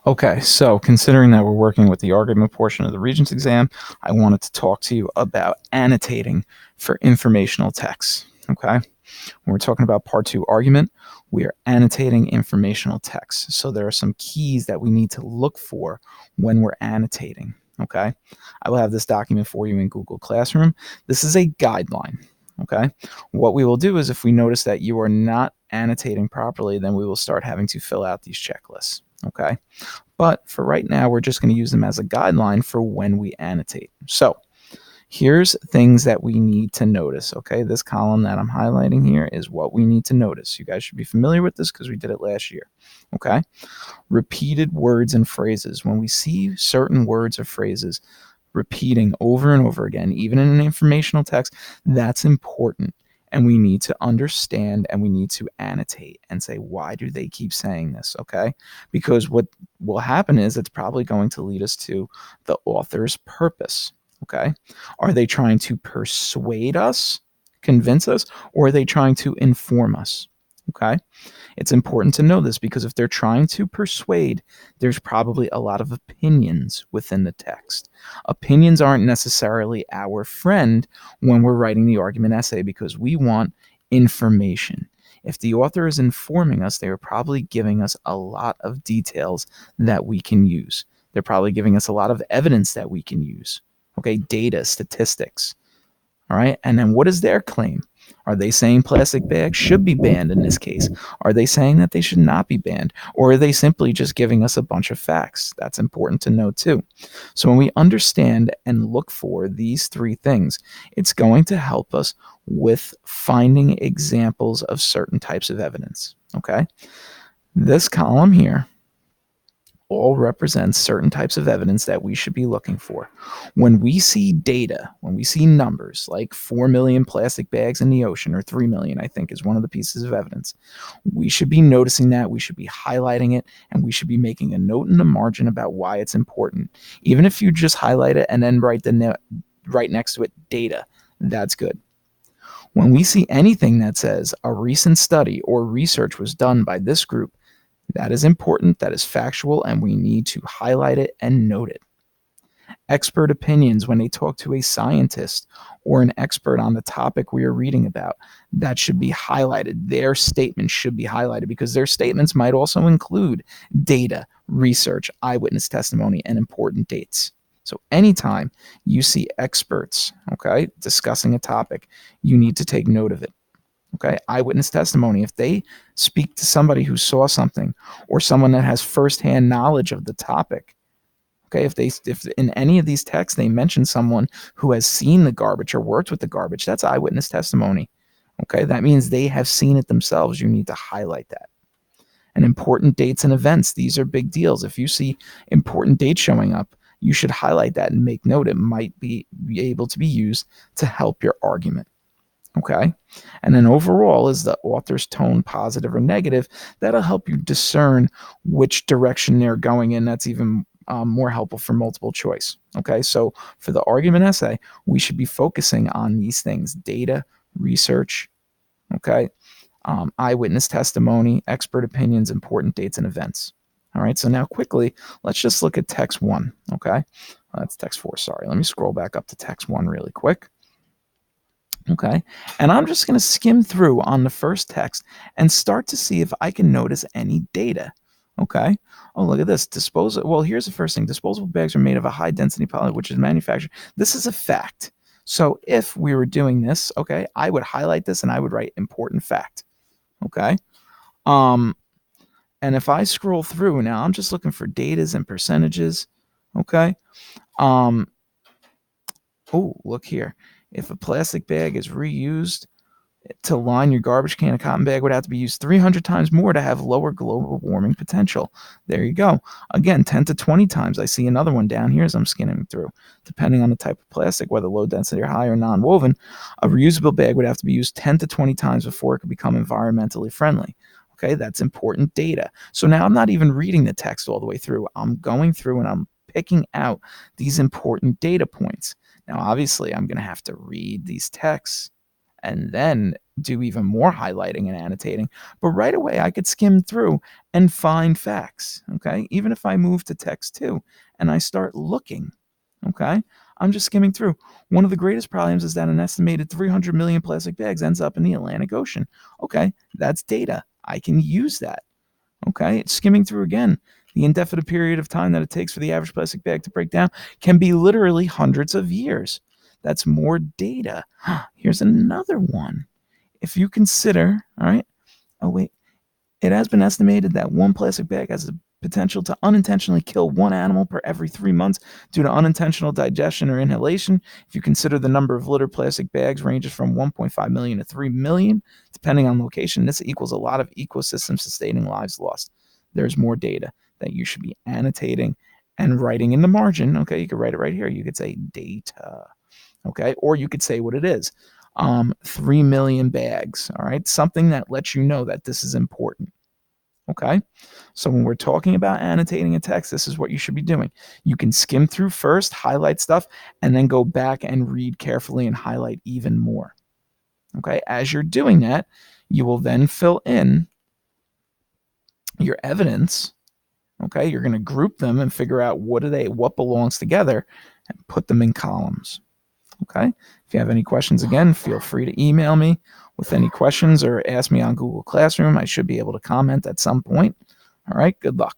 Okay, so considering that we're working with the argument portion of the Regents exam, I wanted to talk to you about annotating for informational text. Okay, when we're talking about part two argument, we are annotating informational text. So there are some keys that we need to look for when we're annotating. Okay, I will have this document for you in Google Classroom. This is a guideline. Okay, what we will do is if we notice that you are not annotating properly, then we will start having to fill out these checklists. Okay, but for right now, we're just going to use them as a guideline for when we annotate. So here's things that we need to notice. Okay, this column that I'm highlighting here is what we need to notice. You guys should be familiar with this because we did it last year. Okay, repeated words and phrases. When we see certain words or phrases repeating over and over again, even in an informational text, that's important. And we need to understand and we need to annotate and say, why do they keep saying this? Okay. Because what will happen is it's probably going to lead us to the author's purpose. Okay. Are they trying to persuade us, convince us, or are they trying to inform us? Okay. It's important to know this because if they're trying to persuade, there's probably a lot of opinions within the text. Opinions aren't necessarily our friend when we're writing the argument essay because we want information. If the author is informing us, they are probably giving us a lot of details that we can use. They're probably giving us a lot of evidence that we can use. Okay, data, statistics. All right. And then what is their claim? Are they saying plastic bags should be banned in this case? Are they saying that they should not be banned? Or are they simply just giving us a bunch of facts? That's important to know too. So when we understand and look for these three things, it's going to help us with finding examples of certain types of evidence. Okay. This column here all represents certain types of evidence that we should be looking for. When we see data, when we see numbers like 4 million plastic bags in the ocean, or 3 million, I think is one of the pieces of evidence, we should be noticing that, we should be highlighting it, and we should be making a note in the margin about why it's important. Even if you just highlight it and then right next to it data, that's good. When we see anything that says a recent study or research was done by this group, that is important, that is factual, and we need to highlight it and note it. Expert opinions, when they talk to a scientist or an expert on the topic we are reading about, that should be highlighted. Their statements should be highlighted because their statements might also include data, research, eyewitness testimony, and important dates. So anytime you see experts, okay, discussing a topic, you need to take note of it. Okay, eyewitness testimony. If they speak to somebody who saw something or someone that has firsthand knowledge of the topic, okay, if in any of these texts they mention someone who has seen the garbage or worked with the garbage, that's eyewitness testimony. Okay, that means they have seen it themselves. You need to highlight that. And important dates and events, these are big deals. If you see important dates showing up, you should highlight that and make note. It might be able to be used to help your argument. Okay. And then overall, is the author's tone positive or negative? That'll help you discern which direction they're going in. That's even more helpful for multiple choice. Okay. So for the argument essay, we should be focusing on these things: data, research, okay, eyewitness testimony, expert opinions, important dates and events. All right. So now quickly, let's just look at text one. Okay. That's text four. Sorry. Let me scroll back up to text one really quick. Okay, and I'm just going to skim through on the first text and start to see if I can notice any data. Okay, oh, look at this. Well, here's the first thing. Disposable bags are made of a high density polymer, which is manufactured. This is a fact. So if we were doing this, okay, I would highlight this and I would write important fact. Okay, um, and if I scroll through now, I'm just looking for datas and percentages. Okay, um, oh, look here. If a plastic bag is reused to line your garbage can, a cotton bag would have to be used 300 times more to have lower global warming potential. There you go. Again, 10 to 20 times. I see another one down here as I'm scanning through. Depending on the type of plastic, whether low density or high or non-woven, a reusable bag would have to be used 10 to 20 times before it could become environmentally friendly. Okay, that's important data. So now I'm not even reading the text all the way through. I'm going through and I'm picking out these important data points. Now, obviously, I'm going to have to read these texts and then do even more highlighting and annotating, but right away I could skim through and find facts, okay? Even if I move to text 2 and I start looking, okay? I'm just skimming through. One of the greatest problems is that an estimated 300 million plastic bags ends up in the Atlantic Ocean. Okay, that's data. I can use that. Okay, it's skimming through again. The indefinite period of time that it takes for the average plastic bag to break down can be literally hundreds of years. That's more data. Here's another one. If you consider, all right, oh wait, it has been estimated that one plastic bag has the potential to unintentionally kill one animal per every 3 months due to unintentional digestion or inhalation. If you consider the number of littered plastic bags ranges from 1.5 million to 3 million, depending on location, this equals a lot of ecosystem sustaining lives lost. There's more data that you should be annotating and writing in the margin. Okay, you could write it right here. You could say data. Okay, or you could say what it is. 3 million bags. All right, something that lets you know that this is important. Okay, so when we're talking about annotating a text, this is what you should be doing. You can skim through first, highlight stuff, and then go back and read carefully and highlight even more. Okay, as you're doing that, you will then fill in your evidence. Okay, you're going to group them and figure out what belongs together and put them in columns. Okay, if you have any questions, again, feel free to email me with any questions or ask me on Google Classroom. I should be able to comment at some point. All right, good luck.